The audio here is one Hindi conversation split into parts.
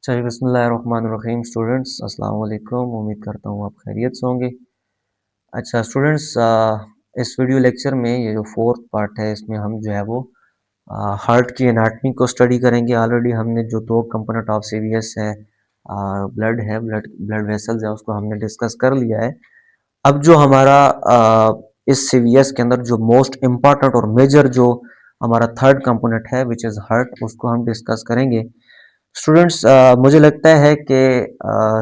चलिए बिस्मिल्लाहिर्रहमानिर्रहीम स्टूडेंट्स अस्सलाम वालेकुम। उम्मीद करता हूँ आप खैरियत से होंगे। अच्छा स्टूडेंट्स, इस वीडियो लेक्चर में ये जो फोर्थ पार्ट है इसमें हम जो है वो हार्ट की एनाटमी को स्टडी करेंगे। ऑलरेडी हमने जो दो कंपोनेंट ऑफ सीवीएस है ब्लड ब्लड वेसल्स है उसको हमने डिस्कस कर लिया है। अब जो हमारा इस सीवीएस के अंदर जो मोस्ट इम्पॉर्टेंट और मेजर जो हमारा थर्ड कंपोनेंट है विच इज़ हार्ट, उसको हम डिस्कस करेंगे। स्टूडेंट्स, मुझे लगता है कि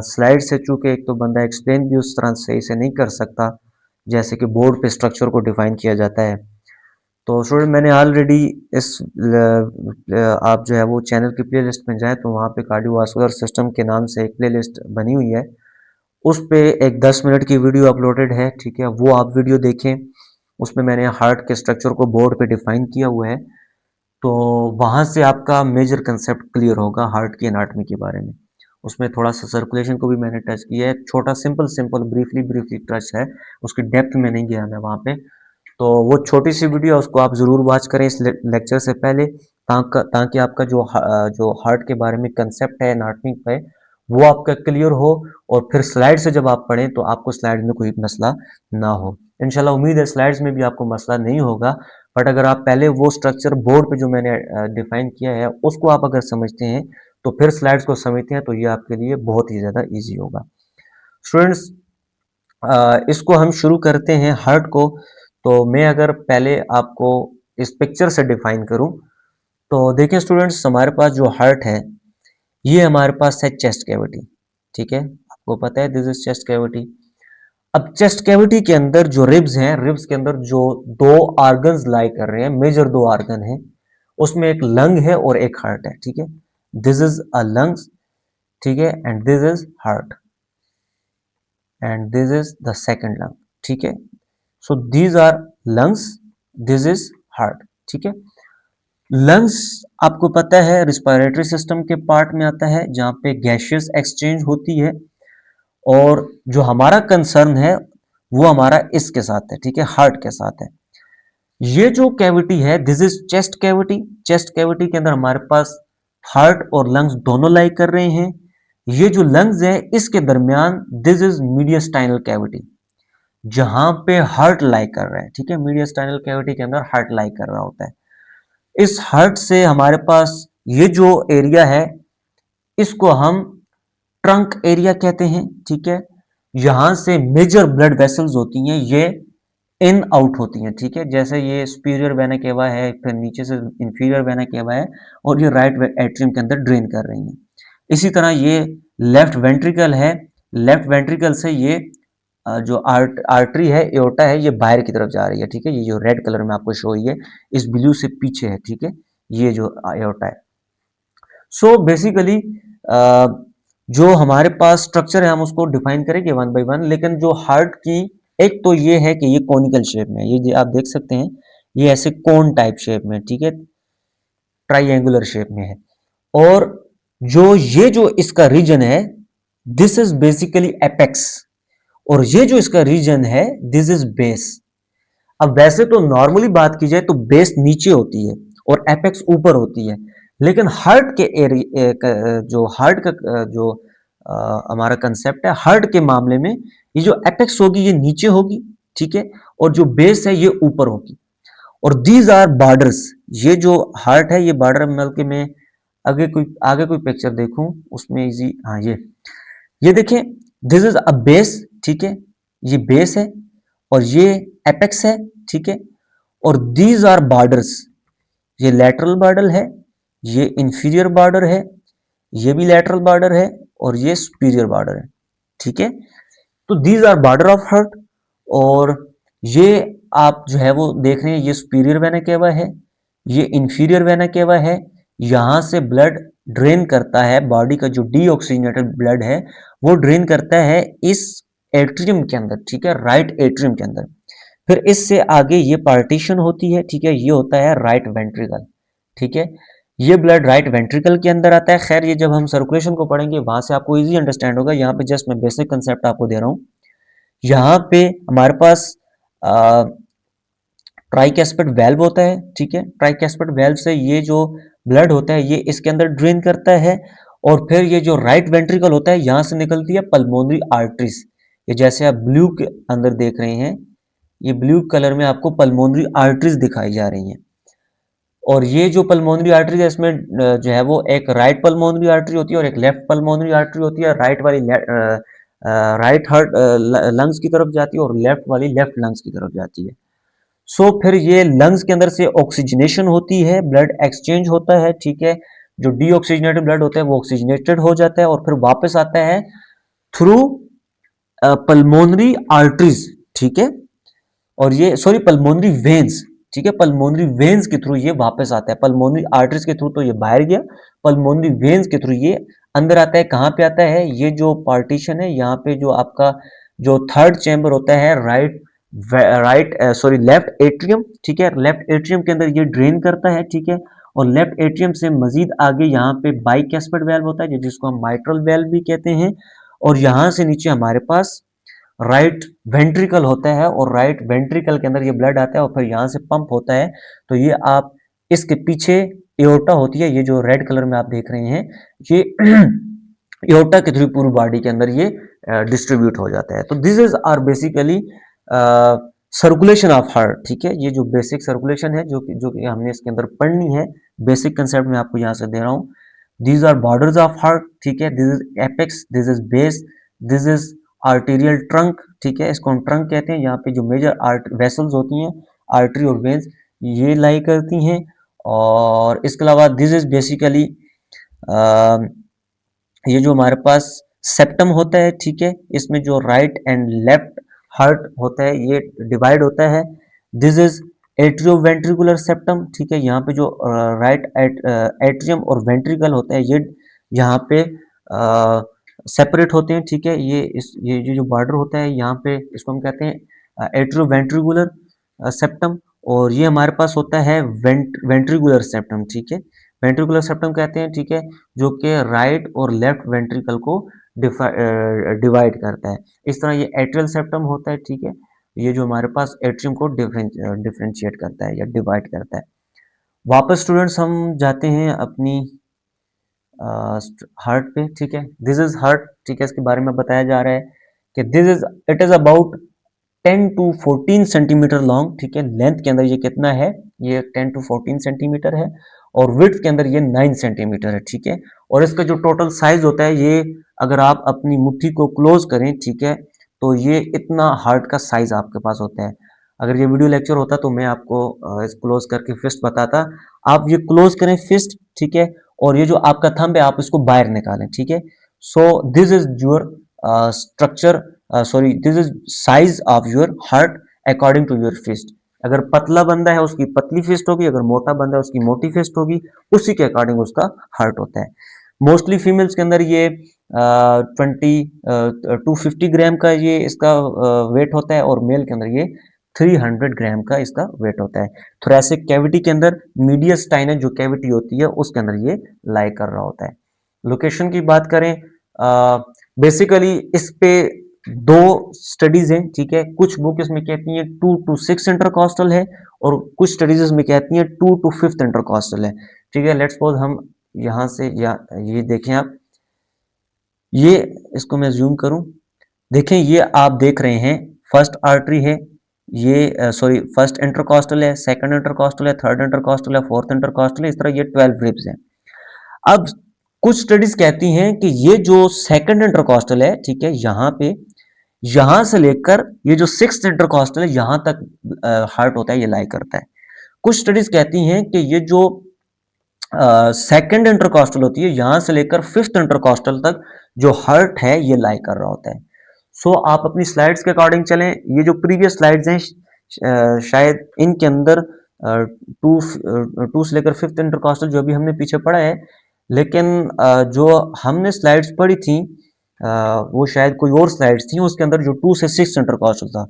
स्लाइड से चूंकि एक तो बंदा एक्सप्लेन भी उस तरह से इसे नहीं कर सकता जैसे कि बोर्ड पे स्ट्रक्चर को डिफाइन किया जाता है। तो स्टूडेंट मैंने ऑलरेडी आप जो है वो चैनल की प्लेलिस्ट में जाएं तो वहाँ पे कार्डियोवास्कुलर सिस्टम के नाम से एक प्लेलिस्ट बनी हुई है। उस पे एक 10 मिनट की वीडियो अपलोडेड है, ठीक है, वो आप वीडियो देखें। उसमें मैंने हार्ट के स्ट्रक्चर को बोर्ड पे डिफाइन किया हुआ है। तो वहाँ से आपका मेजर कंसेप्ट क्लियर होगा हार्ट की एनाटमी के बारे में। उसमें थोड़ा सा सर्कुलेशन को भी मैंने टच किया है, छोटा simple simple briefly briefly touch है, उसकी डेप्थ में नहीं गया मैं वहाँ पे। तो वो छोटी सी वीडियो उसको आप ज़रूर वॉच करें इस लेक्चर से पहले, ताकि आपका जो हार्ट के बारे में कंसेप्ट है एनाटमी पे वो आपका क्लियर हो। और फिर स्लाइड से जब आप पढ़ें तो आपको स्लाइड में कोई मसला ना हो। इंशाल्लाह उम्मीद है स्लाइड्स में भी आपको मसला नहीं होगा। बट अगर आप पहले वो स्ट्रक्चर बोर्ड पे जो मैंने डिफाइन किया है उसको आप अगर समझते हैं तो फिर स्लाइड्स को समझते हैं तो ये आपके लिए बहुत ही ज़्यादा ईजी होगा। स्टूडेंट्स, इसको हम शुरू करते हैं हार्ट को। तो मैं अगर पहले आपको इस पिक्चर से डिफाइन करूं तो देखिए स्टूडेंट्स, हमारे पास जो हार्ट है ये हमारे पास है चेस्ट कैविटी, ठीक है, आपको पता है दिस इज चेस्ट कैविटी। अब चेस्ट कैविटी के अंदर जो रिब्स हैं, रिब्स के अंदर जो दो ऑर्गन्स लाई कर रहे हैं, मेजर दो ऑर्गन हैं, उसमें एक लंग है और एक हार्ट है, ठीक है। दिस इज अ लंग्स, ठीक है, and this is heart and this is the second lung, ठीक है। So these are lungs, this is heart, ठीक है। लंग्स आपको पता है रिस्पिरेटरी सिस्टम के पार्ट में आता है जहां पे गैशियस एक्सचेंज होती है। और जो हमारा कंसर्न है वो हमारा इसके साथ है, ठीक है, हार्ट के साथ है। ये जो कैविटी है this is chest cavity. Chest cavity के अंदर हमारे पास हार्ट और लंग्स दोनों लाई कर रहे हैं। ये जो लंग्स है इसके दरमियान दिस इज मीडियस्टाइनल कैविटी जहां पे हार्ट लाई कर रहा है, ठीक है। मीडियस्टाइनल कैविटी के अंदर हार्ट लाई कर रहा होता है। इस हार्ट से हमारे पास ये जो एरिया है इसको हम ट्रंक एरिया कहते हैं, ठीक है। यहां से मेजर ब्लड वेसल्स होती हैं, ये इन आउट होती हैं, ठीक है। जैसे ये सुपीरियर वेना केवा है, फिर नीचे से इंफीरियर वेना केवा है और ये राइट एट्रियम के अंदर ड्रेन कर रही हैं। इसी तरह ये लेफ्ट वेंट्रिकल है, लेफ्ट वेंट्रिकल से ये जो आर्टरी है एओर्टा है ये बाहर की तरफ जा रही है, ठीक है। ये जो रेड कलर में आपको शो हुई है इस ब्लू से पीछे है, ठीक है, ये जो एओर्टा है। सो बेसिकली जो हमारे पास स्ट्रक्चर है हम उसको डिफाइन करेंगे वन बाय वन। लेकिन जो हार्ट की एक तो ये है कि ये कॉनिकल शेप में है, ये आप देख सकते हैं ये ऐसे कोन टाइप शेप में, ठीक है, ट्राइएंगुलर शेप में है। और जो इसका रीजन है दिस इज बेसिकली एपेक्स, और ये जो इसका रीजन है दिस इज बेस। अब वैसे तो नॉर्मली बात की जाए तो बेस नीचे होती है और एपेक्स ऊपर होती है। लेकिन हार्ट के एरिया जो हार्ट का जो हमारा कंसेप्ट है हार्ट के मामले में ये जो एपेक्स होगी ये नीचे होगी, ठीक है, और जो बेस है ये ऊपर होगी। और दीज आर बॉर्डर्स, ये जो हार्ट है ये बॉर्डर, मिल के मैं आगे कोई पिक्चर देखूं उसमें इजी, हाँ ये देखें दिस इज अ बेस, ठीक है, ये बेस है और ये एपेक्स है, ठीक है। और दीज आर बॉर्डर्स, ये लैटरल बॉर्डर है, ये इंफीरियर बॉर्डर है, ये भी लैटरल बॉर्डर है और ये सुपीरियर बॉर्डर है, ठीक है। तो these are border of heart. और ये आप जो है वो देख रहे हैं ये सुपीरियर वेना केवा है, ये इंफीरियर वेना केवा है। यहां से ब्लड ड्रेन करता है, बॉडी का जो डीऑक्सीजनेटेड ब्लड है वो ड्रेन करता है इस एट्रियम के अंदर, ठीक है, राइट एट्रियम के अंदर। फिर इससे आगे ये पार्टीशन होती है, ठीक है, ये होता है राइट वेंट्रिकल, ठीक है। ये ब्लड राइट वेंट्रिकल के अंदर आता है। खैर ये जब हम सर्कुलेशन को पढ़ेंगे वहां से आपको इजी अंडरस्टैंड होगा, यहाँ पे जस्ट मैं बेसिक कंसेप्ट आपको दे रहा हूँ। यहाँ पे हमारे पास ट्राइकैस्पिड वेल्व होता है, ठीक है। ट्राइकैस्पिड वेल्व से ये जो ब्लड होता है ये इसके अंदर ड्रेन करता है और फिर ये जो राइट वेंट्रिकल होता है यहां से निकलती है पल्मोनरी आर्टरीज। ये जैसे आप ब्लू के अंदर देख रहे हैं, ये ब्लू कलर में आपको पल्मोनरी आर्टरीज दिखाई जा रही हैं। और ये जो पल्मोनरी आर्टरी है इसमें जो है वो एक राइट पल्मोनरी आर्टरी होती है और एक लेफ्ट पल्मोनरी आर्टरी होती है। राइट वाली राइट हार्ट लंग्स की तरफ जाती है और लेफ्ट वाली लेफ्ट लंग्स की तरफ जाती है। सो फिर ये लंग्स के अंदर से ऑक्सीजनेशन होती है, ब्लड एक्सचेंज होता है, ठीक है। जो डीऑक्सीजनेटेड ब्लड होता है वो ऑक्सीजनेटेड हो जाता है और फिर वापस आता है थ्रू पल्मोनरी आर्टरीज, ठीक है। और ये सॉरी पल्मोनरी वेन्स, ठीक है, पल्मोनरी वेन्स के थ्रू ये वापस आता है। पल्मोनरी आर्टरीज के थ्रू तो ये बाहर गया, पल्मोनरी वेन्स के थ्रू ये अंदर आता है। कहां पे आता है? ये जो पार्टीशन है यहाँ पे जो आपका जो थर्ड चैम्बर होता है, लेफ्ट एट्रियम, ठीक है। लेफ्ट एट्रियम के अंदर ये ड्रेन करता है, ठीक है। और लेफ्ट एट्रियम से मजीद आगे यहाँ पे बाइकैस्पिड वेल्व होता है जिसको हम माइट्रल वेल्व भी कहते हैं। और यहां से नीचे हमारे पास राइट वेंट्रिकल होता है और राइट वेंट्रिकल के अंदर ये ब्लड आता है और फिर यहाँ से पंप होता है। तो ये आप इसके पीछे एओर्टा होती है, ये जो रेड कलर में आप देख रहे हैं, ये एओर्टा के थ्रू पूरी बॉडी के अंदर ये डिस्ट्रीब्यूट हो जाता है। तो this is are basically circulation of heart, ठीक है। ये जो बेसिक सर्कुलेशन है जो कि हमने इसके अंदर पढ़नी है, बेसिक कंसेप्ट में आपको यहाँ से दे रहा हूँ। These are borders of heart, ठीक है। This is apex, this is base, this is arterial trunk, ठीक है, इसको हम ट्रंक कहते हैं। यहाँ पे जो मेजर आर्ट वेसल्स होती हैं, आर्टरी और वेन्स, ये लाई करती हैं। और इसके अलावा दिस इज बेसिकली ये जो हमारे पास सेप्टम होता है, ठीक है, इसमें जो राइट एंड लेफ्ट हार्ट होता है ये डिवाइड होता है। दिस इज एट्रियोवेंट्रिकुलर सेप्टम, ठीक है। यहाँ पे जो राइट एट्रियम और वेंट्रिकल होता है ये यहाँ पे सेपरेट होते हैं, ठीक है। ये जो बॉर्डर होता है यहाँ पे इसको हम कहते हैं एट्रियोवेंट्रिकुलर सेप्टम। और ये हमारे पास होता है वेंट्रिकुलर सेप्टम, ठीक है। वेंट्रिकुलर सेप्टम कहते हैं, ठीक है, जो कि राइट और लेफ्ट वेंट्रिकल को डिवाइड करता है। इस तरह ये एट्रियल सेप्टम होता है, ठीक है। ये जो हमारे पास एट्रियम को डिफरेंशिएट करता है या डिवाइड करता है। वापस स्टूडेंट्स हम जाते हैं अपनी हार्ट पे, ठीक है। दिस इज हार्ट, ठीक है, इसके बारे में बताया जा रहा है कि it is about 10 to 14 centimetre long, ठीक है। लेंथ के अंदर ये कितना है? ये 10 टू 14 सेंटीमीटर है और विड्थ के अंदर ये 9 सेंटीमीटर है, ठीक है। और इसका जो टोटल साइज होता है, ये अगर आप अपनी मुट्ठी को क्लोज करें, ठीक है, तो ये इतना हार्ट का साइज आपके पास होता है। अगर ये वीडियो लेक्चर होता तो मैं आपको इस क्लोज करके फिस्ट बताता। आप ये क्लोज करें फिस्ट, ठीक है, और ये जो आपका थंब है आप इसको बाहर निकालें, ठीक है। So this is your structure, sorry this is size of your heart according to your fist. अगर पतला बंदा है उसकी पतली फिस्ट होगी, अगर मोटा बंदा है उसकी मोटी फिस्ट होगी, उसी के अकॉर्डिंग उसका हार्ट होता है। मोस्टली फीमेल्स के अंदर ये 250 ग्राम का ये इसका वेट होता है और मेल के अंदर ये 300 ग्राम का इसका वेट होता है। थोरैसिक कैविटी के अंदर मीडियस्टाइनस जो कैविटी होती है उसके अंदर ये लाई कर रहा होता है। लोकेशन की बात करें, बेसिकली इस पे दो स्टडीज हैं, ठीक है। कुछ बुक इसमें कहती हैं 2 to 6 इंटरकॉस्टल है और कुछ स्टडीज इसमें कहती हैं 2 to 5 इंटरकॉस्टल है, ठीक है। लेट्स सपोज हम यहां से या ये देखें आप, ये इसको मैं जूम करूं, देखें ये आप देख रहे हैं फर्स्ट आर्टरी है, ये सॉरी फर्स्ट इंटरकॉस्टल है, सेकंड इंटरकॉस्टल है, थर्ड इंटरकॉस्टल है, फोर्थ इंटरकॉस्टल है, इस तरह ये 12 रिब्स हैं। अब कुछ स्टडीज कहती हैं कि ये जो सेकंड इंटरकॉस्टल है, ठीक है, यहाँ पे यहां से लेकर ये जो सिक्स्थ इंटरकॉस्टल है यहां तक हार्ट होता है, ये लाई करता है। कुछ स्टडीज कहती हैं कि ये जो सेकंड इंटरकॉस्टल होती है यहां से लेकर फिफ्थ इंटरकॉस्टल तक जो हार्ट है ये लाई कर रहा होता है। सो आप अपनी स्लाइड्स के अकॉर्डिंग चलें। ये जो प्रीवियस स्लाइड्स हैं शायद इनके अंदर टू से लेकर फिफ्थ इंटरकॉस्टल जो भी हमने पीछे पढ़ा है, लेकिन जो हमने स्लाइड्स पढ़ी थी वो शायद कोई और स्लाइड्स थी, उसके अंदर जो 2 से 6 इंटरकॉस्टल था।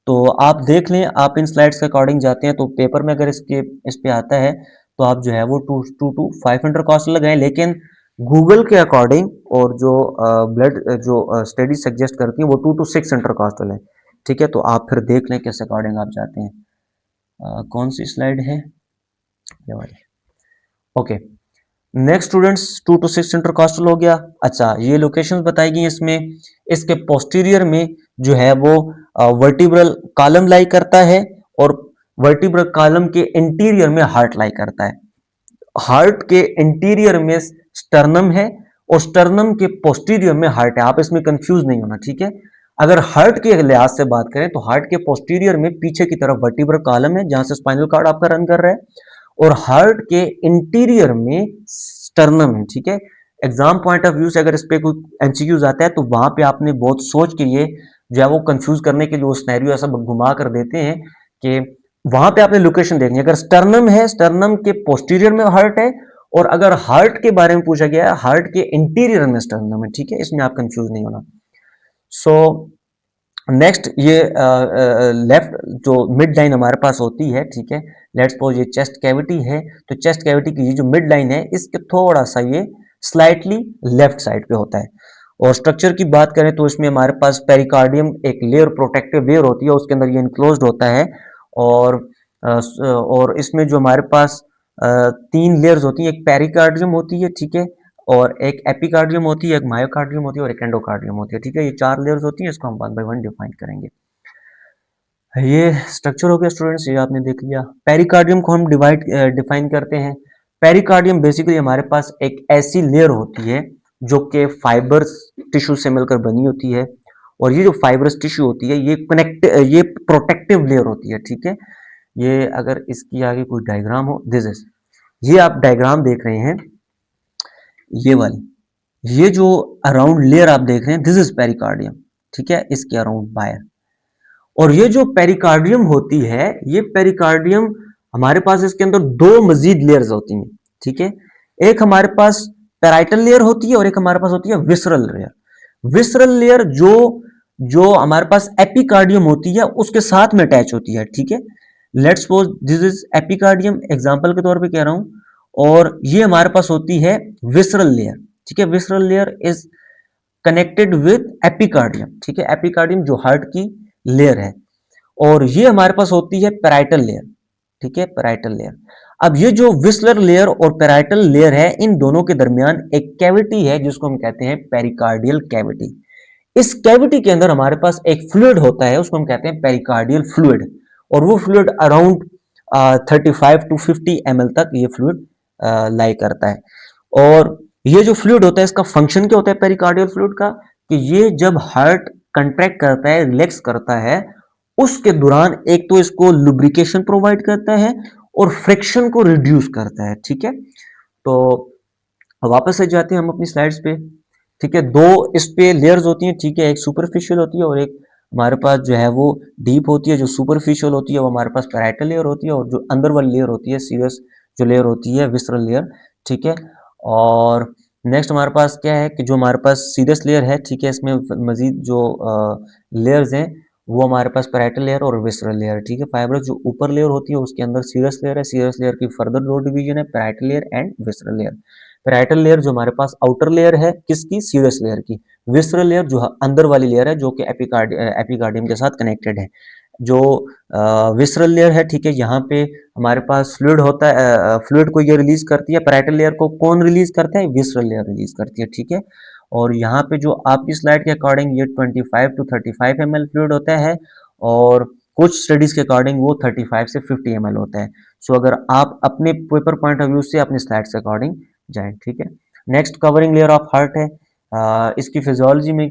तो आप देख लें, आप इन स्लाइड्स के अकॉर्डिंग जाते हैं तो पेपर में अगर इस पे आता है तो आप जो है वो 2 to 5 इंटरकॉस्टल लगाएं। लेकिन गूगल के अकॉर्डिंग और जो ब्लड जो स्टडी सजेस्ट करती है वो 2 to 6 इंटरकॉस्टल है, ठीक है। तो आप फिर देख लें किस अकॉर्डिंग आप जाते हैं। कौन सी स्लाइड है ये वाली? Okay, next students 2 to 6 intercostal हो गया। अच्छा, ये लोकेशंस बताई गई इसमें। इसके पोस्टीरियर में जो है वो वर्टिब्रल कॉलम लाई करता है और वर्टिब्रल कॉलम के इंटीरियर में हार्ट लाई करता है। हार्ट के इंटीरियर में स्टर्नम है और स्टर्नम के पोस्टीरियर में हार्ट है। आप इसमें कंफ्यूज नहीं होना, ठीक है। अगर हार्ट के लिहाज से बात करें तो हार्ट के पोस्टीरियर में पीछे की तरफ वर्टिब्रल कॉलम है जहां से स्पाइनल कॉर्ड आपका रन कर रहा है और हार्ट के इंटीरियर में स्टर्नम है, ठीक है। एग्जाम पॉइंट ऑफ व्यू से अगर इस पे कोई एमसीक्यूज आता है तो वहां पे आपने बहुत सोच के ये जो है वो कंफ्यूज करने के लिए वो सिनेरियो ऐसा घुमा कर देते हैं कि वहां पे आपने लोकेशन देखनी है। अगर स्टर्नम है, स्टर्नम के पोस्टीरियर में हार्ट है और अगर हार्ट के बारे में पूछा गया है, हार्ट के इंटीरियर में स्टर्नम है, ठीक है। इसमें आप कंफ्यूज नहीं होना। सो नेक्स्ट ये लेफ्ट जो मिड लाइन हमारे पास होती है, ठीक है। लेट्स सपोज ये चेस्ट कैविटी है, तो चेस्ट कैविटी की ये जो मिड लाइन है इसके थोड़ा सा ये स्लाइटली लेफ्ट साइड पे होता है। और स्ट्रक्चर की बात करें तो इसमें हमारे पास पेरिकार्डियम एक लेयर, प्रोटेक्टिव लेयर होती है, उसके अंदर ये इनक्लोज्ड होता है। और और इसमें जो हमारे पास 3 लेयर्स होती हैं, एक पेरिकार्डियम होती है, ठीक है, और एक एपिकार्डियम होती है, एक मायोकार्डियम होती है और एक एंडोकार्डियम होती है, ठीक है। ये 4 लेयर्स होती हैं, इसको हम 1 बाय 1 डिफाइन करेंगे। ये स्ट्रक्चर हो गया स्टूडेंट्स, ये आपने देख लिया। पेरिकार्डियम को हम डिफाइन करते हैं। पेरिकार्डियम बेसिकली हमारे पास एक ऐसी लेयर होती है जो कि फाइबर्स टिश्यू से मिलकर बनी होती है और ये जो फाइबरस टिश्यू होती है ये प्रोटेक्टिव लेयर होती है, ठीक है। ये अगर इसकी आगे कोई डायग्राम हो, दिस इज, ये आप डायग्राम देख रहे हैं, ये वाली, ये जो अराउंड लेयर आप देख रहे हैं, दिस इज पेरिकार्डियम, ठीक है, इसके अराउंड वायर। और ये जो पेरिकार्डियम होती है, ये पेरिकार्डियम हमारे पास इसके अंदर 2 मजीद लेयर्स होती हैं, ठीक है। एक हमारे पास पैराइटल लेयर होती है और एक हमारे पास होती है विसरल लेयर। विसरल लेयर जो जो हमारे पास एपिकार्डियम होती है उसके साथ में अटैच होती है, ठीक है। Let's suppose this is epicardium, example के तौर पे कह रहा हूं, और ये हमारे पास होती है विसरल लेयर, ठीक है। Visceral layer is connected with epicardium, ठीक है। एपिकार्डियम जो हार्ट की लेयर है और ये हमारे पास होती है पैराइटल लेयर, ठीक है, पैराइटल लेयर। अब ये जो विस्लर लेयर और पैराइटल लेयर है, इन दोनों के दरमियान एक कैविटी है जिसको हम कहते हैं पेरिकार्डियल कैविटी। इस कैविटी के अंदर हमारे पास एक फ्लूइड होता है, उसको हम कहते हैं पेरिकार्डियल फ्लूइड, और वो फ्लूइड अराउंड 35 to 50 ml तक ये फ्लूइड लाई करता है। और ये जो फ्लूइड होता है इसका फंक्शन क्या होता है पेरिकार्डियल फ्लूइड का, कि ये जब हार्ट कंट्रैक्ट करता है, रिलैक्स करता है, उसके दौरान एक तो इसको लुब्रिकेशन प्रोवाइड करता है और फ्रिक्शन को रिड्यूस करता है, ठीक है। तो वापस से जाते हैं हम अपनी स्लाइड्स पे, ठीक है। 2 इस पे लेयर्स होती हैं, ठीक है, एक सुपरफिशियल होती है और एक हमारे पास जो है वो डीप होती है। जो सुपरफिशियल होती है वो हमारे पास पैराइटल लेयर होती है और जो अंदर वाली लेयर होती है, सीरियस जो लेयर होती है, विसरल लेयर, ठीक है। और नेक्स्ट हमारे पास क्या है कि जो हमारे पास सीरियस लेयर है, ठीक है, इसमें मजीद जो लेयर्स हैं वो हमारे पास पैराइटल लेयर और विसरल लेयर, ठीक है। फाइबर जो ऊपर लेयर होती है उसके अंदर सीरियस लेयर है, सीरियस लेयर की फर्दर 2 डिवीजन है, parietal layer and visceral layer. Parietal layer जो हमारे पास आउटर लेयर है किसकी, सीरियस लेयर की। विसरल लेयर जो अंदर वाली लेयर है जो कि एपिकार्डियम के साथ कनेक्टेड है। जो विसरल लेयर है, ठीक है, यहाँ पे हमारे पास फ्लूइड होता है, फ्लूइड को ये रिलीज करती है। पैराइटल लेयर को कौन रिलीज करता है, विसरल लेयर रिलीज करती है, ठीक है। और यहाँ पे जो आपकी स्लाइड के अकॉर्डिंग ये 25 to 35 ml फ्लूइड होता है और कुछ स्टडीज के अकॉर्डिंग वो 35 से 50 ml होता है। सो अगर आप अपने पेपर पॉइंट ऑफ व्यू से अपने स्लाइड के अकॉर्डिंग जाए, ठीक है। Next covering layer of heart है। इसकी फिजियोलॉजी में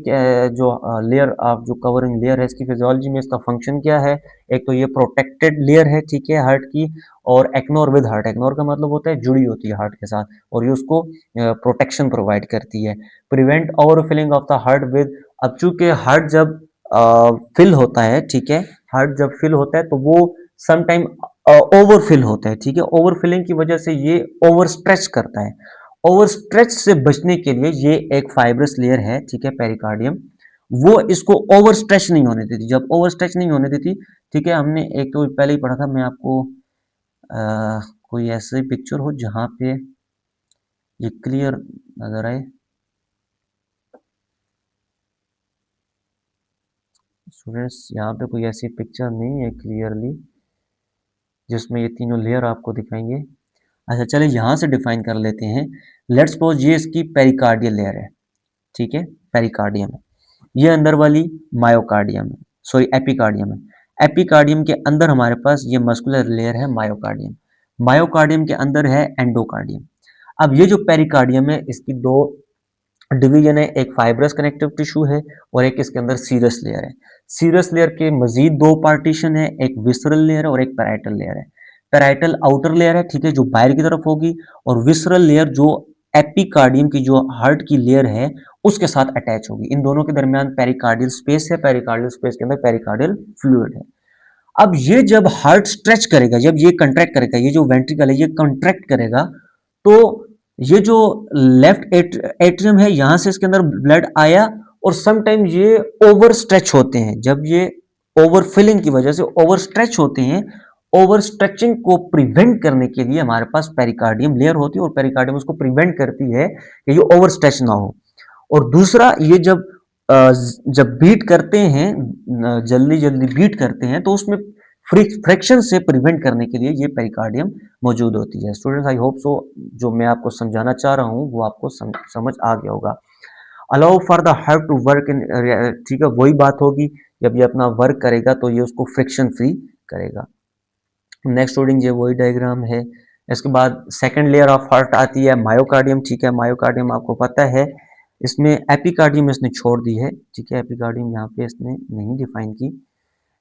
जो लेयर ऑफ जो कवरिंग लेयर है, इसकी फिजियोलॉजी में इसका फंक्शन क्या है। एक तो ये प्रोटेक्टेड लेयर है, ठीक है, हार्ट की, और एक्नोर विद हार्ट, एक्नोर का मतलब होता है जुड़ी होती है हार्ट के साथ और ये उसको प्रोटेक्शन प्रोवाइड करती है। Prevent over filling of the heart with, अब चूंकि हार्ट जब फिल होता है, ठीक है, हार्ट जब फिल होता है तो वो समटाइम ओवरफिल होता है, ठीक है। ओवरफिलिंग की वजह से ये ओवर स्ट्रेच करता है। ओवर स्ट्रेच से बचने के लिए ये एक फाइब्रस लेयर है, ठीक है, पेरिकार्डियम, वो इसको ओवर स्ट्रेच नहीं होने देती। जब ओवर स्ट्रेच नहीं होने देती, ठीक है, हमने एक तो पहले ही पढ़ा था, मैं आपको कोई ऐसे पिक्चर हो जहां पे ये क्लियर नजर आए। स्टूडेंट्स यहाँ पे कोई ऐसी पिक्चर नहीं है क्लियरली जिसमें ये तीनों लेयर आपको दिखाएंगे। अच्छा चले यहाँ से डिफाइन कर लेते हैं। लेट्स सपोज ये इसकी पेरिकार्डियल लेयर है, ठीक है, पेरिकार्डियम है, ये अंदर वाली मायोकार्डियम है, सॉरी एपिकार्डियम है। एपिकार्डियम के अंदर हमारे पास ये मस्कुलर लेयर है मायोकार्डियम, मायोकार्डियम के अंदर है एंडोकार्डियम। अब ये जो पेरिकार्डियम है इसकी दो डिवीजन है, एक फाइब्रस कनेक्टिव टिश्यू है और एक इसके अंदर सीरस लेयर है। सीरस लेयर के मजीद दो पार्टीशन है, एक विसरल लेयर है और एक पैराइटल लेयर है। पैराइटल आउटर लेयर है, ठीक है, जो बाहर की तरफ होगी, और विसरल लेयर जो एपिकार्डियम की जो हार्ट की लेयर है उसके साथ अटैच होगी। इन दोनों के दरमियान पेरिकार्डियल स्पेस है, पेरिकार्डियल स्पेस के अंदर पेरिकार्डियल फ्लूइड है। अब ये जब हार्ट स्ट्रेच करेगा, जब ये कंट्रैक्ट करेगा, ये जो वेंट्रिकल है ये कंट्रैक्ट करेगा, तो ये जो लेफ्ट एट्रियम है यहां से इसके अंदर ब्लड आया, और समटाइम ये ओवर स्ट्रेच होते हैं। जब ये ओवर फिलिंग की वजह से ओवर स्ट्रेच होते हैं, ओवर स्ट्रेचिंग को प्रिवेंट करने के लिए हमारे पास पेरिकार्डियम लेयर होती है, और पेरिकार्डियम उसको प्रिवेंट करती है कि ये ओवर स्ट्रेच ना हो। और दूसरा, ये जब बीट करते हैं, जल्दी जल्दी बीट करते हैं, तो उसमें फ्रिक्शन से प्रिवेंट करने के लिए ये पेरिकार्डियम मौजूद होती है। स्टूडेंट्स आई होप सो जो मैं आपको समझाना चाह रहा हूँ वो आपको समझ आ गया होगा। Allow for the heart to work in, ठीक है, वही बात होगी, जब ये अपना वर्क करेगा तो ये उसको फ्रिक्शन फ्री करेगा। नेक्स्ट स्टूडेंट ये वही डायग्राम है। इसके बाद सेकंड लेयर ऑफ हार्ट आती है मायोकार्डियम, ठीक है, मायोकार्डियम आपको पता है, इसमें एपिकार्डियम इसने छोड़ दी है, ठीक है, एपिकार्डियम यहाँ पे इसने नहीं डिफाइन की।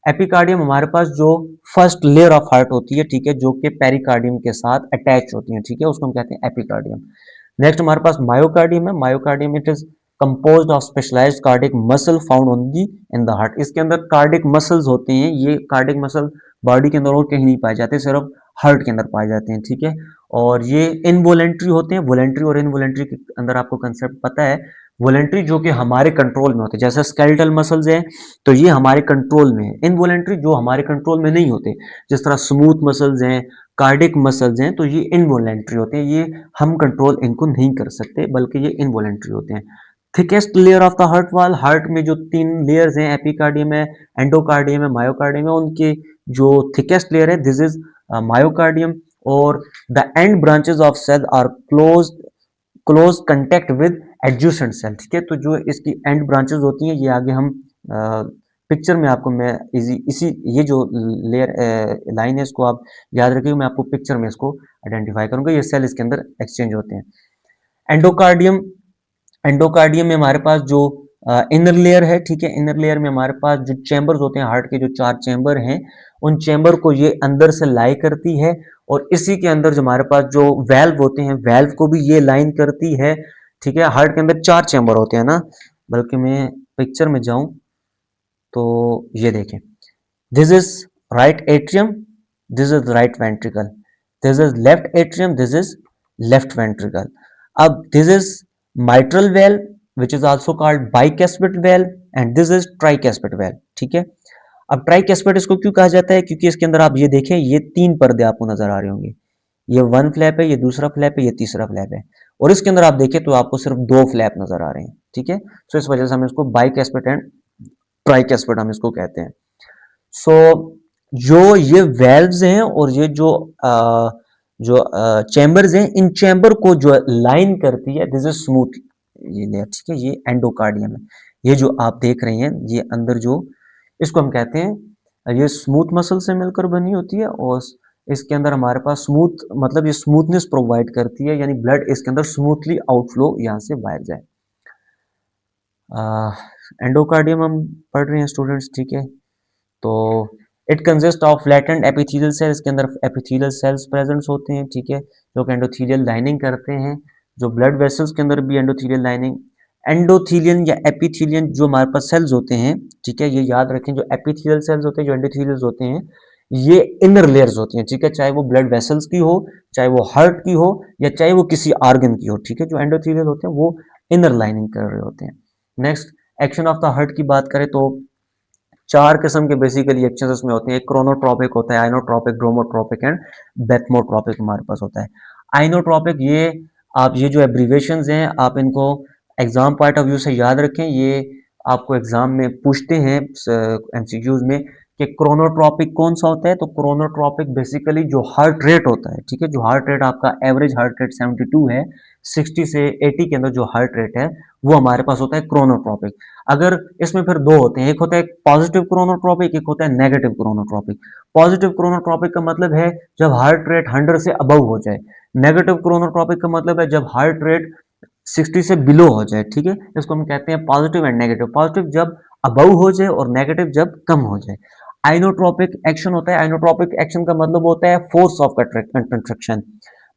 एपिकार्डियम हमारे पास जो फर्स्ट लेयर ऑफ हार्ट होती है, ठीक है, जो कि पेरिकार्डियम के साथ अटैच होती है, ठीक है, उसको हम कहते हैं एपिकार्डियम। नेक्स्ट हमारे पास मायोकार्डियम है। Myocardium it is composed of specialised cardiac muscle found only in the heart. इसके अंदर कार्डिक मसल्स होते हैं, ये कार्डिक मसल बॉडी के अंदर और कहीं नहीं पाए जाते, सिर्फ हार्ट के अंदर पाए जाते हैं, ठीक है। और ये इनवोलेंट्री होते हैं। वोलेंट्री और इनवोलेंट्री के अंदर आपको कंसेप्ट पता है। वोलेंट्री जो कि हमारे कंट्रोल में होते हैं, जैसे स्केलेटल मसल्स हैं तो ये हमारे कंट्रोल में है। इनवोलेंट्री जो हमारे कंट्रोल में नहीं होते, जिस तरह स्मूथ मसल्स हैं, कार्डिक मसल्स हैं, तो ये इनवोलेंट्री होते हैं, ये हम कंट्रोल इनको नहीं कर सकते, बल्कि ये इनवोलेंट्री होते हैं। Thickest layer of the heart वाल, हार्ट में जो तीन लेयर्स हैं, एपिकार्डियम है, एंडोकार्डियम है, मायोकार्डियम है, उनके जो थिकेस्ट लेयर है दिस इज मायोकार्डियम। और the end branches of cell are close contact with adjacent cell, ठीक है। तो जो इसकी एंड ब्रांचेस होती हैं, ये आगे हम पिक्चर में आपको मैं इसी ये जो लेयर लाइन है इसको आप याद रखिए, मैं आपको पिक्चर में इसको आइडेंटिफाई करूंगा। ये सेल इसके अंदर एक्सचेंज होते हैं। एंडोकार्डियम, एंडोकार्डियम में हमारे पास जो इनर लेयर है, ठीक है, इनर लेयर में हमारे पास जो चैम्बर्स होते हैं, हार्ट के जो 4 चैम्बर हैं, उन चैम्बर को ये अंदर से लाई करती है, और इसी के अंदर जो हमारे पास जो वेल्व होते हैं, वेल्व को भी ये लाइन करती है, ठीक है। हार्ट के अंदर 4 चैम्बर होते हैं ना, बल्कि मैं पिक्चर में जाऊं तो ये देखें, this is right atrium, this is right ventricle, this is left atrium, this is left ventricle. अब this is mitral valve which is also called bicuspid valve and this is tricuspid valve, ठीक है। अब ट्राइकैस्पिड इसको क्यों कहा जाता है, क्योंकि इसके अंदर आप ये देखें, ये 3 पर्दे आपको नजर आ रहे होंगे, ये 1 फ्लैप है, ये दूसरा फ्लैप है, ये तीसरा फ्लैप है, और इसके अंदर आप देखें तो आपको सिर्फ 2 फ्लैप नजर आ रहे हैं, ठीक है। सो इस वजह से हम इसको बाइकैस्पिड एंड ट्राइकैस्पिड हम इसको कहते हैं। सो जो ये वेल्व्स हैं और ये जो चैम्बर्स हैं, इन चैम्बर को जो लाइन करती है दिस इज स्मूथ ये लेयर, ठीक है, ये एंडोकार्डियम है। ये जो आप देख रहे हैं, ये अंदर जो इसको हम कहते हैं, ये स्मूथ मसल से मिलकर बनी होती है, और इसके अंदर हमारे पास स्मूथ मतलब ये स्मूथनेस प्रोवाइड करती है, यानी ब्लड इसके अंदर स्मूथली आउटफ्लो यहाँ से बाहर जाए। एंडोकार्डियम हम पढ़ रहे हैं स्टूडेंट्स, ठीक है। तो it consist of flattened epithelial cells, के अंदर एपिथेलियल सेल्स प्रेजेंट होते हैं, ठीक है, जो कि एंडोथेलियल लाइनिंग करते हैं। जो ब्लड वेसल्स के अंदर भी एंडोथेलियल लाइनिंग, एंडोथेलियन या एपिथेलियन जो हमारे पास सेल्स होते हैं, ठीक है, ये याद रखें, जो एपिथेलियल सेल्स होते हैं, जो एंडोथेलियल होते हैं, ये इनर लेयर्स होती हैं, ठीक है, चाहे वो ब्लड वेसल्स की हो, चाहे वो हार्ट की हो, या चाहे वो किसी ऑर्गन की हो, ठीक है। जो एंडोथेलियल होते हैं वो इनर लाइनिंग कर रहे होते हैं। Next, action of the heart की बात करें तो 4 किस्म के बेसिकली एक्शन इसमें होते हैं। एक क्रोनोट्रोपिक होता है, आइनोट्रोपिक, ब्रोमोट्रोपिक एंड बेथमोट्रोपिक हमारे पास होता है। आइनोट्रोपिक, ये आप ये जो एब्रीवेशंस हैं आप इनको एग्जाम पॉइंट ऑफ व्यू से याद रखें, ये आपको एग्जाम में पूछते हैं एमसीक्यूज में कि क्रोनोट्रॉपिक कौन सा होता है। तो क्रोनोट्रॉपिक बेसिकली जो हार्ट रेट होता है, ठीक है, जो हार्ट रेट आपका एवरेज हार्ट रेट 72 है, 60 से 80 के अंदर जो हार्ट रेट है वो हमारे पास होता है क्रोनोट्रॉपिक। अगर इसमें फिर दो होते हैं, एक होता है पॉजिटिव क्रोनोट्रॉपिक, एक होता है नेगेटिव क्रोनोट्रॉपिक। पॉजिटिव क्रोनोट्रॉपिक का मतलब है जब हार्ट रेट 100 से अबव हो जाए। नेगेटिव क्रोनोट्रॉपिक का मतलब है जब हार्ट रेट 60 से बिलो हो जाए, ठीक है। इसको हम कहते हैं पॉजिटिव एंड नेगेटिव। पॉजिटिव जब अबव हो जाए और नेगेटिव जब कम हो जाए। आइनोट्रोपिक एक्शन होता है। आइनोट्रोपिक एक्शन का मतलब होता है फोर्स ऑफ कंट्रक्शन।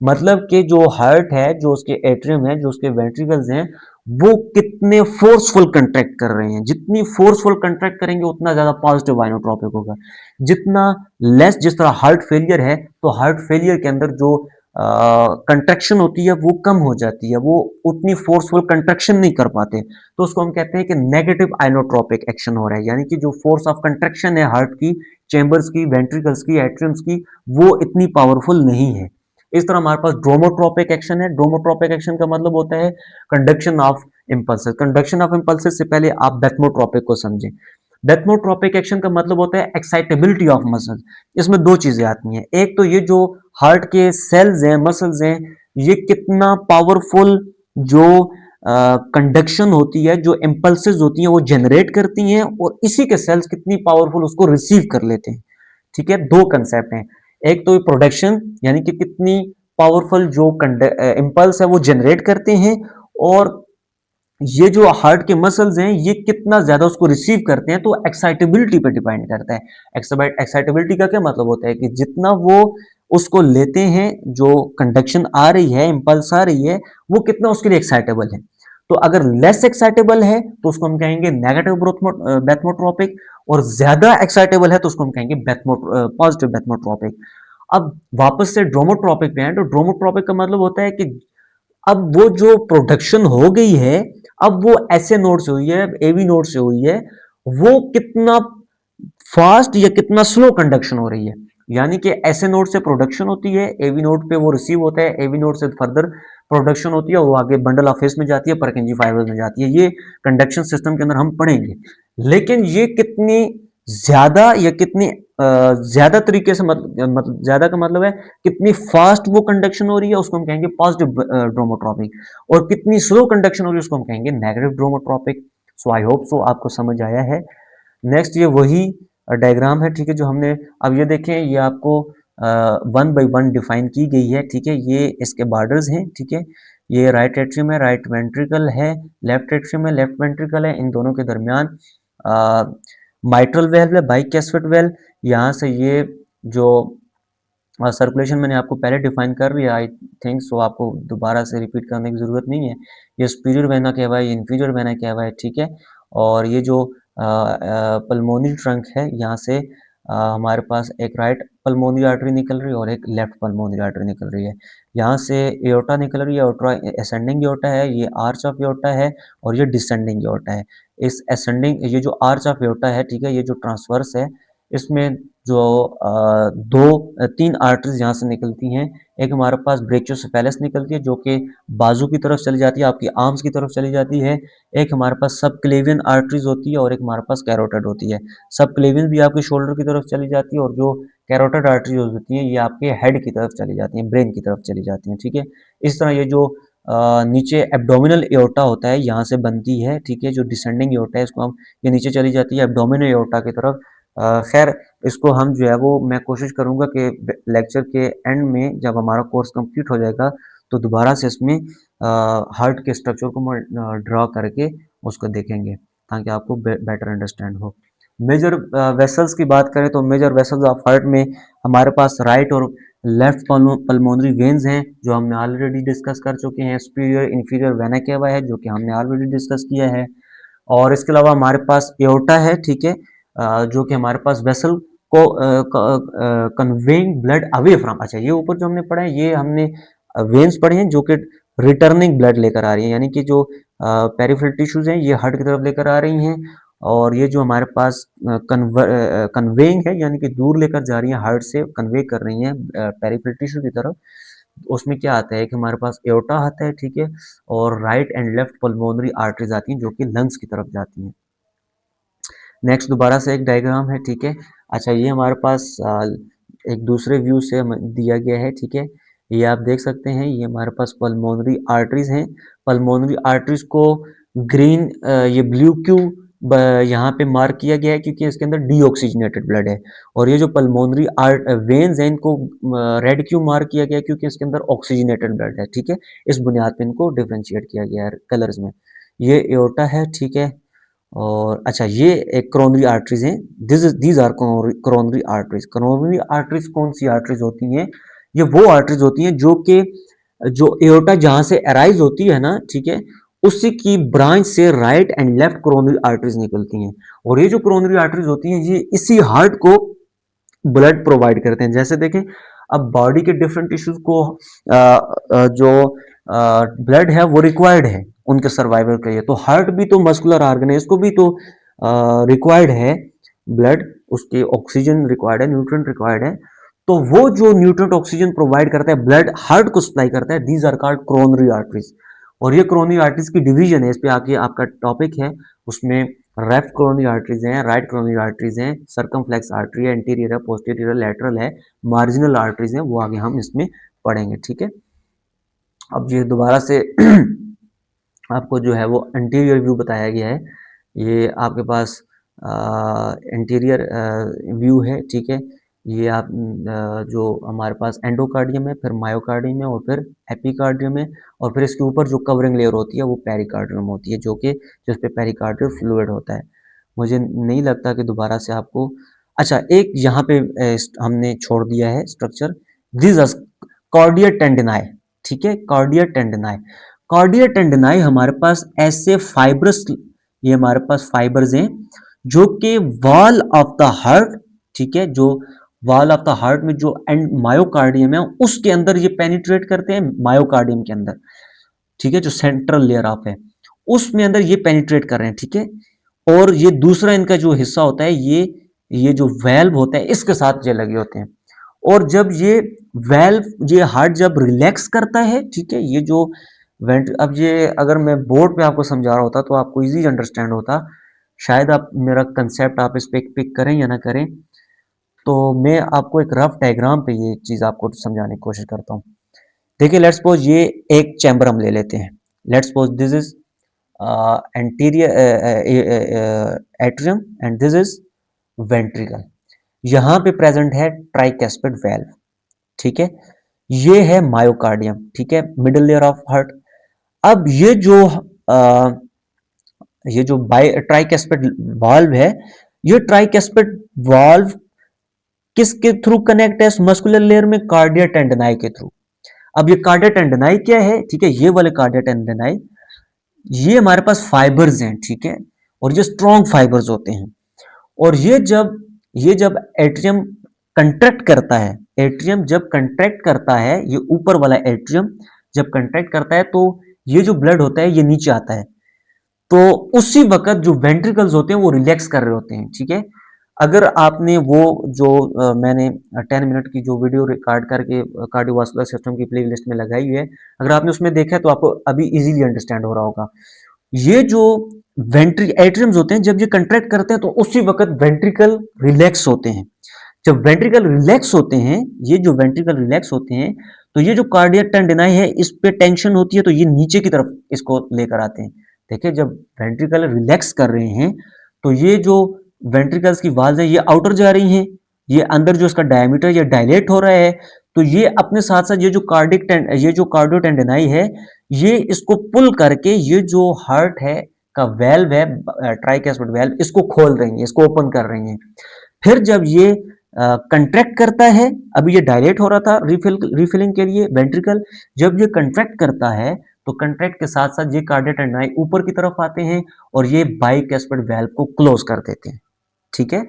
मतलब कि जो हार्ट है, जो उसके एट्रियम है, जो उसके वेंट्रिकल्स हैं, वो कितने फोर्सफुल कंट्रैक्ट कर रहे हैं। जितनी फोर्सफुल कंट्रैक्ट करेंगे उतना ज्यादा पॉजिटिव आइनोट्रोपिक होगा। जितना लेस, जिस तरह हार्ट फेलियर है, तो हार्ट फेलियर के अंदर जो कंट्रैक्शन होती है वो कम हो जाती है, वो उतनी फोर्सफुल कंट्रैक्शन नहीं कर पाते, तो उसको हम कहते हैं कि नेगेटिव आइनोट्रोपिक एक्शन हो रहा है। यानी कि जो फोर्स ऑफ कंट्रैक्शन है हार्ट की, चेंबर्स की, वेंट्रिकल्स की, एट्रियम्स की, वो इतनी पावरफुल नहीं है। इस तरह हमारे पास ड्रोमोट्रोपिक एक्शन है। ड्रोमोट्रोपिक एक्शन का मतलब होता है conduction of impulses. Conduction of impulses से पहले आप बेथमोट्रोपिक को समझें। बेथमोट्रोपिक एक्शन का मतलब होता है एक्साइटेबिलिटी ऑफ मसल। इसमें दो चीजें आती हैं। एक तो ये जो हार्ट के सेल्स हैं, मसल्स हैं, ये कितना पावरफुल जो कंडक्शन होती है, जो इंपल्सेस होती हैं वो जनरेट करती हैं, और इसी के सेल्स कितनी पावरफुल उसको रिसीव कर लेते हैं। ठीक है, दो कंसेप्ट हैं। एक तो प्रोडक्शन, यानी कि कितनी पावरफुल जो इंपल्स है वो जनरेट करते हैं, और ये जो हार्ट के मसल्स हैं ये कितना ज्यादा उसको रिसीव करते हैं, तो एक्साइटेबिलिटी पे डिपेंड करता है। एक्साइटेबिलिटी का क्या मतलब होता है कि जितना वो उसको लेते हैं, जो कंडक्शन आ रही है, इंपल्स आ रही है, वो कितना उसके लिए एक्साइटेबल है। तो अगर लेस एक्साइटेबल है तो उसको हम कहेंगे नेगेटिव बेथमोट्रोपिक, और ज्यादा एक्साइटेबल है तो उसको हम कहेंगे पॉजिटिव बेथमोट्रोपिक। अब वापस से ड्रोमोट्रोपिक पे हैं, तो ड्रोमोट्रोपिक का मतलब होता है कि अब वो जो प्रोडक्शन हो गई है, अब वो ऐसे नोड से हुई है, एवी नोड से हुई है, वो कितना फास्ट या कितना स्लो कंडक्शन हो रही है। यानी कि ऐसे नोड से प्रोडक्शन होती है, एवी नोड पे वो रिसीव होता है, एवी नोड से फर्दर प्रोडक्शन होती है और वो आगे बंडल ऑफ फेस में जाती है, परकिंजी फाइबर में जाती है। ये कंडक्शन सिस्टम के अंदर हम पढ़ेंगे। लेकिन ये कितनी ज्यादा या कितनी ज्यादा तरीके से, मतलब ज्यादा का मतलब है कितनी फास्ट वो कंडक्शन हो रही है, उसको हम कहेंगे पॉजिटिव ड्रोमोट्रॉपिक, और कितनी स्लो कंडक्शन हो रही है उसको हम कहेंगे negative dromotropic. So I hope so आपको समझ आया है। नेक्स्ट ये वही डायग्राम है, ठीक है, जो हमने, अब ये देखें, ये आपको वन बाई वन डिफाइन की गई है, ठीक है। ये इसके बॉर्डर्स हैं, ठीक है। ये राइट एट्रियम है, राइट वेंट्रिकल है, लेफ्ट एट्रियम है, लेफ्ट वेंट्रिकल है। इन दोनों के दरमियान माइट्रल वेल्व है, बाइकैस्फिड वेल्व। यहाँ से ये जो सर्कुलेशन मैंने आपको पहले डिफाइन कर लिया, आई थिंक सो, आपको दोबारा से रिपीट करने की ज़रूरत नहीं है। ये सुपीरियर वेना कहवाए, इन्फीरियर वेना कहवाए, ठीक है। और ये जो पल्मोनरी ट्रंक है, यहाँ से हमारे पास एक राइट पल्मोनरी आर्टरी निकल रही है और एक लेफ्ट पल्मोनरी आर्टरी निकल रही है। यहाँ से एओर्टा निकल रही है, एओर्टा असेंडिंग एओर्टा है, ये आर्च ऑफ एओर्टा है, और ये डिसेंडिंग एओर्टा है। इस असेंडिंग, ये जो आर्च ऑफ एओर्टा है, ठीक है, ये जो ट्रांसवर्स है, इसमें जो तीन आर्टरीज यहाँ से निकलती हैं। एक हमारे पास ब्रेकियोसेफेलस निकलती है जो कि बाजू की तरफ चली जाती है, आपकी आर्म्स की तरफ चली जाती है। एक हमारे पास सब क्लेवियन आर्टरीज होती है और एक हमारे पास कैरोटिड होती है। सब क्लेवियन भी आपके शोल्डर की तरफ चली जाती है, और जो कैरोटिड आर्टरीज होती हैं ये आपके हेड की तरफ चली जाती हैं, ब्रेन की तरफ चली जाती हैं, ठीक है। इस तरह ये जो नीचे एब्डोमिनल एओर्टा होता है यहाँ से बनती है, ठीक है। जो डिसेंडिंग एओर्टा है इसको हम, ये नीचे चली जाती है एब्डोमिनल एओर्टा की तरफ। खैर, इसको हम जो है वो, मैं कोशिश करूंगा कि लेक्चर के एंड में जब हमारा कोर्स कंप्लीट हो जाएगा तो दोबारा से इसमें हार्ट के स्ट्रक्चर को ड्रॉ करके उसको देखेंगे, ताकि आपको बेटर अंडरस्टैंड हो। मेजर वेसल्स की बात करें तो मेजर वेसल्स ऑफ हार्ट में हमारे पास राइट और लेफ्ट पल्मोनरी वेन्स हैं, जो हमने ऑलरेडी डिस्कस कर चुके हैं। सुपीरियर इन्फीरियर वेना केवा है, जो कि हमने ऑलरेडी डिस्कस किया है। और इसके अलावा हमारे पास एओर्टा है, ठीक है, जो कि हमारे पास वेसल को कन्वेइंग ब्लड अवे फ्रॉम, अच्छा, ये ऊपर जो हमने पढ़ा है ये हमने वेन्स पढ़े हैं जो कि रिटर्निंग ब्लड लेकर आ रही है, यानी कि जो पेरिफेरल टिश्यूज हैं ये हार्ट की तरफ लेकर आ रही हैं। और ये जो हमारे पास कन्वेइंग है, यानी कि दूर लेकर जा रही है, हार्ट से कन्वे कर रही हैं पेरिफेरल टिश्यू की तरफ। उसमें क्या आता है कि हमारे पास एओर्टा आता है, ठीक है, और right and left pulmonary arteries आती हैं जो कि लंग्स की तरफ जाती हैं। नेक्स्ट दोबारा से एक डायग्राम है, ठीक है। अच्छा, ये हमारे पास एक दूसरे व्यू से दिया गया है, ठीक है। ये आप देख सकते हैं, ये हमारे पास पल्मोनरी आर्टरीज हैं। पल्मोनरी आर्टरीज को ग्रीन ये ब्लू क्यू यहाँ पे मार्क किया गया है क्योंकि इसके अंदर डीऑक्सीजनेटेड ब्लड है। और ये जो पल्मोनरी वेन्स हैं इनको रेड क्यू मार्क किया गया है क्योंकि इसके अंदर ऑक्सीजनेटेड ब्लड है, ठीक है। इस बुनियाद पे इनको डिफ्रेंशिएट किया गया है कलर्स में। ये एओर्टा है, ठीक है। और अच्छा, ये एक कोरोनरी आर्टरीज हैं। These are coronary arteries. Coronary arteries कौन सी आर्टरीज होती हैं? ये वो आर्टरीज होती हैं जो कि जो एओर्टा जहां से अराइज होती है ना, ठीक है, उसी की ब्रांच से right and left coronary arteries निकलती हैं। और ये जो कोरोनरी आर्टरीज होती हैं ये इसी हार्ट को ब्लड प्रोवाइड करते हैं। जैसे देखें, अब बॉडी के डिफरेंट टिश्यूज को जो ब्लड है वो रिक्वायर्ड है उनके सर्वाइवल के लिए। तो हार्ट भी तो मस्कुलर ऑर्गन है, इसको भी तो रिक्वायर्ड है ब्लड, उसके ऑक्सीजन रिक्वायर्ड है, न्यूट्रिएंट रिक्वायर्ड है। तो वो जो न्यूट्रिएंट ऑक्सीजन प्रोवाइड करता है, ब्लड हार्ट को सप्लाई करता है, these are called coronary arteries. और ये कोरोनरी आर्टरीज की डिवीजन है, इस पे आके आपका टॉपिक है, उसमें लेफ्ट कोरोनरी आर्टरीज हैं, राइट कोरोनरी आर्टरीज हैं, सर्कमफ्लेक्स आर्टरी है, एंटीरियर है, पोस्टीरियर है, लैटरल है, मार्जिनल आर्टरीज हैं, वो आगे हम इसमें पढ़ेंगे, ठीक है। अब ये दोबारा से आपको जो है वो एंटीरियर व्यू बताया गया है। ये आपके पास इंटीरियर व्यू है, ठीक है। ये आप जो हमारे पास एंडोकार्डियम है, फिर मायोकार्डियम है, और फिर एपिकार्डियम है, और फिर इसके ऊपर जो कवरिंग लेयर होती है वो पेरिकार्डियम होती है, जो कि जिस पे पेरिकार्डियल फ्लूइड होता है। मुझे नहीं लगता कि दोबारा से आपको, अच्छा एक यहाँ पे हमने छोड़ दिया है स्ट्रक्चर, दिस कार्डिया टेंडिनाई, ठीक है। कार्डिया टेंडिनाई, कार्डिया टेंडिनाई हमारे पास ऐसे फाइब्रस, ये हमारे पास फाइबर्स हैं जो कि वॉल ऑफ द हार्ट, ठीक है, जो वॉल ऑफ द हार्ट में जो एंड मायोकार्डियम है उसके अंदर ये पेनिट्रेट करते हैं, मायोकार्डियम के अंदर, ठीक है, जो सेंट्रल लेयर ऑफ है उसमें अंदर ये पेनिट्रेट कर रहे हैं, ठीक है। और ये दूसरा इनका जो हिस्सा होता है, ये जो वेल्व होता है इसके साथ ये लगे होते हैं। और जब ये वेल्व, ये हार्ट जब रिलैक्स करता है, ठीक है, ये जो वेंट, अब ये अगर मैं बोर्ड पे आपको समझा रहा होता तो आपको इजी अंडरस्टैंड होता। शायद आप मेरा कंसेप्ट आप इस पे पिक करें या ना करें, तो मैं आपको एक रफ डायग्राम पे ये चीज आपको समझाने की कोशिश करता हूँ। देखिए, लेट्स सपोज ये एक चैम्बर हम ले लेते हैं। Let's suppose this is anterior atrium and this is ventricle. यहाँ पे प्रेजेंट है ट्राइकैस्पिड वेल्व, ठीक है। ये है मायोकार्डियम, ठीक है, मिडिल लेयर ऑफ हार्ट। अब ये जो बाई ट्राइकैस्पिड वाल्व है, ये ट्राइकैस्पिड वाल्व किसके थ्रू कनेक्ट है मस्कुलर लेयर में? कार्डिया टेंडनाई के थ्रू। अब ये कार्डिया टेंडनाई क्या है, ठीक है, ये वाले कार्डिया टेंडनाई, ये हमारे पास फाइबर्स हैं, ठीक है, और ये स्ट्रॉन्ग फाइबर्स होते हैं। और ये जब एट्रियम कंट्रैक्ट करता है, एट्रियम जब कंट्रैक्ट करता है, ये ऊपर वाला एट्रियम जब कंट्रैक्ट करता है तो ये जो ब्लड होता है ये नीचे आता है। तो उसी वक्त जो वेंट्रिकल्स होते हैं वो रिलैक्स कर रहे होते हैं, ठीक है। अगर आपने वो जो मैंने 10 मिनट की जो वीडियो रिकॉर्ड करके कार्डियोवास्कुलर सिस्टम की प्लेलिस्ट में लगाई हुई है, अगर आपने उसमें देखा है तो आपको अभी इजीली अंडरस्टैंड हो रहा होगा। ये जो वेंट्री एट्रियम्स होते हैं जब ये कंट्रैक्ट करते हैं तो उसी वक्त वेंट्रिकल रिलैक्स होते हैं। जब वेंट्रिकल रिलैक्स होते हैं, ये जो वेंट्रिकल रिलैक्स होते हैं, तो ये जो कार्डियक टेंडिनाई है इस पे टेंशन होती है तो ये नीचे की तरफ इसको लेकर आते हैं। देखिए, जब वेंट्रिकल रिलैक्स कर रहे हैं तो ये जो वेंट्रिकल्स की वाल्स है ये आउटर जा रही हैं, ये अंदर जो इसका डायमीटर ये डायलेट हो रहा है, तो ये अपने साथ साथ ये जो कार्डियो टेंडिनाई है ये इसको पुल करके ये जो हार्ट है का वेल्व है, ट्राइकैस्पिड वेल्व, इसको खोल रही है, इसको ओपन कर रही है। फिर जब ये कंट्रैक्ट करता है, अभी ये डायलेट हो रहा था रिफिलिंग के लिए वेंट्रिकल, जब ये कंट्रैक्ट करता है तो कंट्रैक्ट के साथ साथ ये कार्डिया टेंडिनाई ऊपर की तरफ आते हैं और ये बाइकैस्पिड वेल्व को क्लोज कर देते हैं, ठीक है।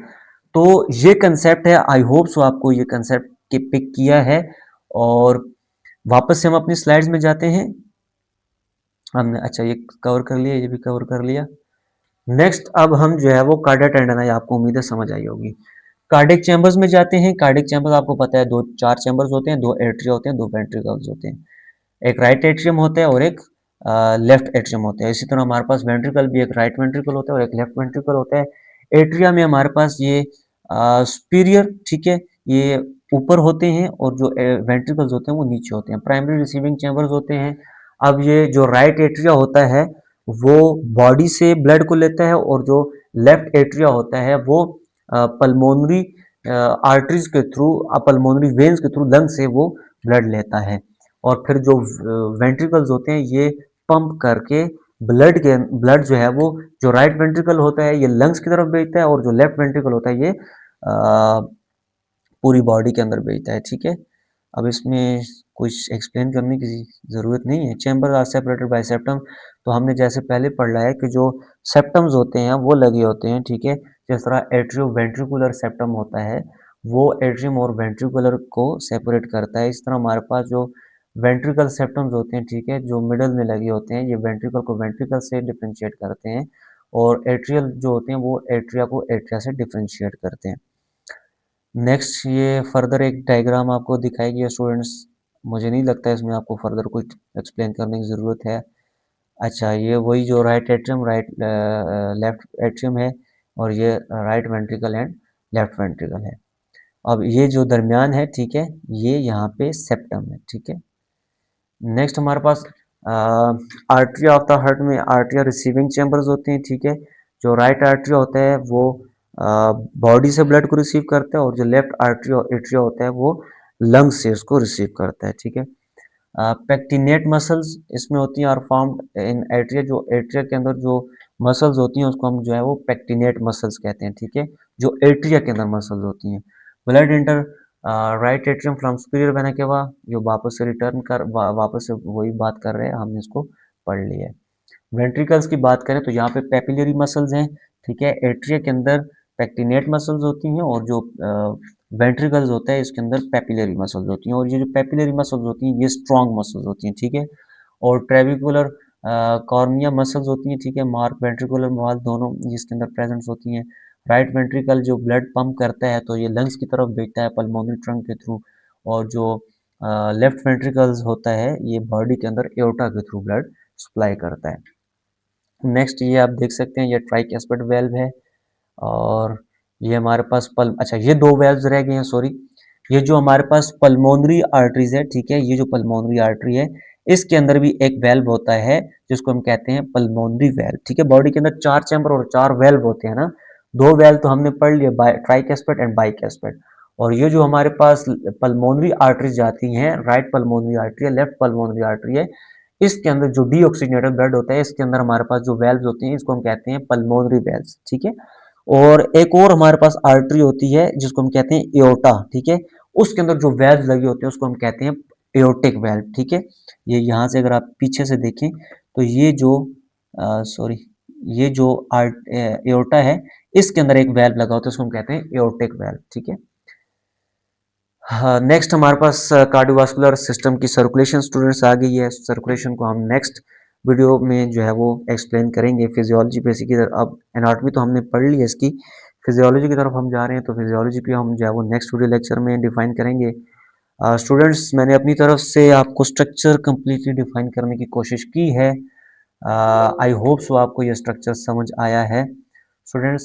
तो ये कंसेप्ट है, आई होप सो आपको ये कंसेप्ट की पिक किया है। और वापस से हम अपनी स्लाइड्स में जाते हैं। हमने अच्छा ये कवर कर लिया, ये भी कवर कर लिया। नेक्स्ट अब हम जो है वो कार्डिया टेंडिनाई, आपको उम्मीद है समझ आई होगी। कार्डियक चैम्बर्स में जाते हैं। कार्डियक चैम्बर्स आपको पता है दो चार चैम्बर्स होते हैं, दो एट्रिया होते हैं, दो वेंट्रिकल्स होते हैं। एक राइट एट्रियम होता है और एक लेफ्ट एट्रियम होता है। इसी तरह हमारे पास वेंट्रिकल भी एक राइट वेंट्रिकल होता है और एक लेफ्ट वेंट्रिकल होता है। एट्रिया में हमारे पास ये सुपीरियर, ठीक है, ये ऊपर होते हैं और जो वेंट्रिकल्स होते हैं वो नीचे होते हैं। प्राइमरी रिसीविंग चैम्बर्स होते हैं। अब ये जो राइट एट्रिया होता है वो बॉडी से ब्लड को लेता है और जो लेफ्ट एट्रिया होता है वो पल्मोनरी आर्टरीज के थ्रू, पल्मोनरी वेन्स के थ्रू लंग से वो ब्लड लेता है। और फिर जो वेंट्रिकल्स होते हैं ये पंप करके ब्लड जो है वो, जो राइट वेंट्रिकल होता है ये लंग्स की तरफ भेजता है और जो लेफ्ट वेंट्रिकल होता है ये पूरी बॉडी के अंदर भेजता है, ठीक है। अब इसमें कुछ एक्सप्लेन करने की ज़रूरत नहीं है। Chamber are separated by septum, तो हमने जैसे पहले पढ़ा है कि जो सेप्टम्स होते हैं वो लगे होते हैं, ठीक है। जिस तरह एट्रियो वेंट्रिकुलर सेप्टम होता है वो एट्रियम और वेंट्रिकुलर को सेपरेट करता है। इस तरह हमारे पास जो वेंट्रिकल सेप्टम्स होते हैं, ठीक है, जो मिडल में लगे होते हैं, ये वेंट्रिकल को वेंट्रिकल से डिफ्रेंशिएट करते हैं और एट्रियल जो होते हैं वो एट्रिया को एट्रिया से डिफ्रेंशिएट करते हैं। नेक्स्ट ये फर्दर एक डायग्राम आपको दिखाई गया स्टूडेंट्स, मुझे नहीं लगता इसमें आपको फर्दर कुछ एक्सप्लेन करने की ज़रूरत है। अच्छा, ये वही जो राइट एट्रियम, लेफ्ट एट्रियम है और ये right ventricle and left ventricle है। अब ये जो दरमियान है, ठीक है, ये यहाँ पे सेप्टम है, ठीक है। नेक्स्ट हमारे पास आर्टरी ऑफ द हार्ट में आर्टरिया रिसीविंग चैम्बर्स होते हैं, ठीक है। जो राइट आर्टरिया होता है वो बॉडी से ब्लड को रिसीव करता है और जो लेफ्ट आर्टरिया एट्रिया होता है वो लंग से उसको रिसीव करता है, ठीक है। पेक्टिनेट मसल्स इसमें होती हैं और फॉर्म्ड इन एट्रिया, जो एट्रिया के अंदर जो मसल्स होती हैं उसको हम जो है वो पेक्टिनेट मसल्स कहते हैं, ठीक है, जो एट्रिया के अंदर मसल्स होती हैं। Blood inter right atrium from superior vena cava, जो वापस से रिटर्न कर वापस से वही बात कर रहे हैं, हमने इसको पढ़ लिया है। वेंट्रिकल्स की बात करें तो यहाँ पे पेपिलरी मसल्स हैं, ठीक है। एट्रिया के अंदर पेक्टिनेट मसल्स होती हैं और जो वेंट्रिकल्स होता है इसके अंदर पेपिलरी मसल्स होती हैं और ये जो पेपिलरी मसल्स होती हैं ये स्ट्रॉन्ग मसल्स होती हैं, ठीक है। और ट्रेविकुलर कॉर्निया मसल्स होती हैं, ठीक है, मार्क वेंट्रिकुलर वाल दोनों जिसके अंदर प्रेजेंट होती हैं। राइट वेंट्रिकल जो ब्लड पंप करता है तो ये लंग्स की तरफ भेजता है पल्मोनरी ट्रंक के थ्रू, और जो लेफ्ट वेंट्रिकल्स होता है ये बॉडी के अंदर एओर्टा के थ्रू ब्लड सप्लाई करता है। नेक्स्ट ये आप देख सकते हैं ये ट्राइकैस्पिड वेल्व है और ये हमारे पास अच्छा ये दो वेल्व्स रह गए हैं, सॉरी। ये जो हमारे पास पल्मोनरी आर्टरीज है, ठीक है, ये जो पल्मोनरी आर्टरी है इसके अंदर भी एक वेल्व होता है जिसको हम कहते हैं पल्मोनरी वेल्व, ठीक है। बॉडी के अंदर 4 चैम्बर और 4 वेल्व होते हैं ना, 2 वेल्व तो हमने पढ़ लिया, ट्राइकैस्पिड एंड बाइकैस्पिड। और ये जो हमारे पास पल्मोनरी आर्टरीज जाती हैं, राइट पल्मोनरी आर्टरी है, लेफ्ट पल्मोनरी आर्टरी है, इसके अंदर जो डीऑक्सीजनेटेड ब्लड होता है इसके अंदर हमारे पास जो वेल्व्स होती हैं इसको हम कहते हैं पल्मोनरी वेल्व्स, ठीक है। और एक और हमारे पास आर्टरी होती है जिसको हम कहते हैं एओर्टा, ठीक है। उसके अंदर जो वेल्व्स लगे होते हैं उसको हम कहते हैं एओर्टिक वेल्व, ठीक है। ये यहाँ से अगर आप पीछे से देखें तो ये जो सॉरी ये जो एओर्टा है इसके अंदर एक वेल्व लगा होता है उसको हम कहते हैं एओर्टिक वेल्व, ठीक है। हाँ, नेक्स्ट हमारे पास कार्डियोवास्कुलर सिस्टम की सर्कुलेशन स्टूडेंट्स आ गई है। सर्कुलेशन को हम नेक्स्ट वीडियो में जो है वो एक्सप्लेन करेंगे। फिजियोलॉजी बेसिक की तरफ, अब एनाटॉमी तो हमने पढ़ ली है इसकी, फिजियोलॉजी की तरफ हम जा रहे हैं तो फिजियोलॉजी की हम जो है वो नेक्स्ट वीडियो लेक्चर में डिफाइन करेंगे। स्टूडेंट्स मैंने अपनी तरफ से आपको स्ट्रक्चर कम्प्लीटली डिफाइन करने की कोशिश की है। आई होप सो आपको ये स्ट्रक्चर समझ आया है। स्टूडेंट्स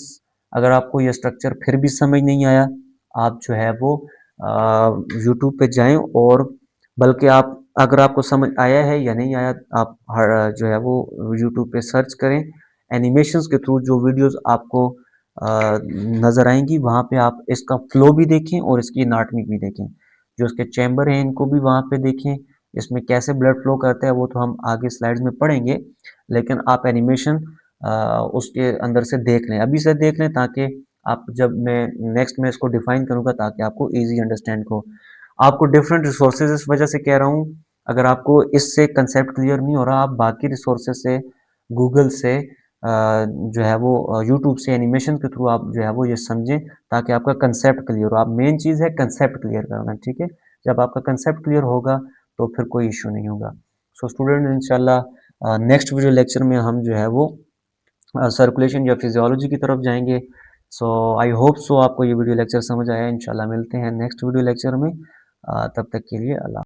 अगर आपको ये स्ट्रक्चर फिर भी समझ नहीं आया, आप जो है वो यूट्यूब पे जाएं और बल्कि आप अगर आपको समझ आया है या नहीं आया, आप जो है वो यूट्यूब पे सर्च करें, एनिमेशंस के थ्रू जो वीडियोस आपको नज़र आएंगी वहाँ पे आप इसका फ्लो भी देखें और इसकी एनाटॉमी भी देखें। जो इसके चैम्बर हैं इनको भी वहाँ पे देखें, इसमें कैसे ब्लड फ्लो करता है वो तो हम आगे स्लाइड्स में पढ़ेंगे, लेकिन आप एनिमेशन उसके अंदर से देख लें, अभी से देख लें, ताकि आप जब मैं नेक्स्ट में इसको डिफाइन करूंगा ताकि आपको इजी अंडरस्टैंड हो। आपको डिफरेंट रिसोर्सेज इस वजह से कह रहा हूँ, अगर आपको इससे कंसेप्ट क्लियर नहीं हो रहा आप बाकी रिसोर्सेज से, गूगल से जो है वो यूट्यूब से एनिमेशन के थ्रू आप जो है वो ये समझें ताकि आपका कंसेप्ट क्लियर हो। आप मेन चीज़ है कंसेप्ट क्लियर करना, ठीक है। जब आपका कंसेप्ट क्लियर होगा तो फिर कोई इशू नहीं होगा। सो स्टूडेंट इंशाल्लाह नेक्स्ट वीडियो लेक्चर में हम जो है वो सर्कुलेशन या फिजियोलॉजी की तरफ जाएंगे। सो आई होप सो आपको ये वीडियो लेक्चर समझ आया। इंशाल्लाह मिलते हैं नेक्स्ट वीडियो लेक्चर में, तब तक के लिए अल्लाह।